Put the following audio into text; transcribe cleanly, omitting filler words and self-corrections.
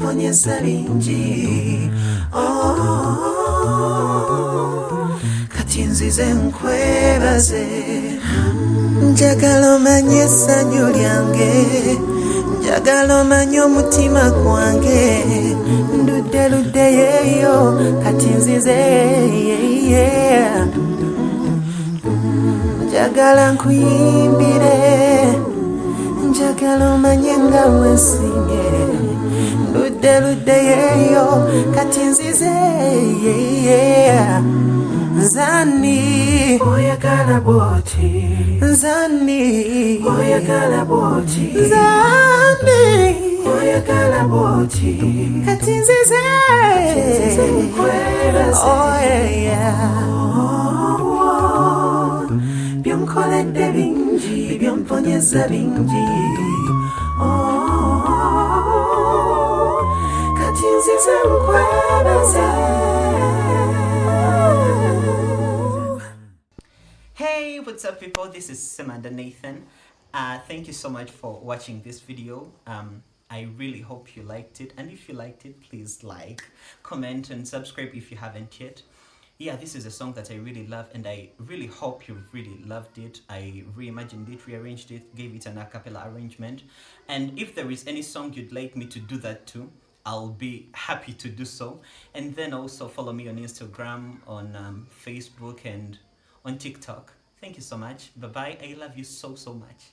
byonponyeza bingi kati nzize nkwebaze njagala omanye essanyu lyange njagala omanye omutima gwange ndudde yeeyo kati nzize njagala nkuyimbire njagala omanye nga wensimye ndudde yeeyo kati nzize Nze Ani oyagala bwoti Nze Ani oyagala bwoti Nze Ani oyagala bwoti kati nzize nkwebaze byonkoledde bingi byonponyeza bingi kati nzize nkwebaze. Hey, what's up people? This is Ssemanda Nathan. Thank you so much for watching this video. I really hope you liked it, and if you liked it, please like, comment and subscribe if you haven't yet. Yeah, this is a song that I really love, and I really hope you really loved it. I reimagined it, rearranged it, gave it an acapella arrangement, and if there is any song you'd like me to do that to, I'll be happy to do so. And then also follow me on Instagram, on Facebook, and on TikTok. Thank you so much. Bye bye. I love you so much.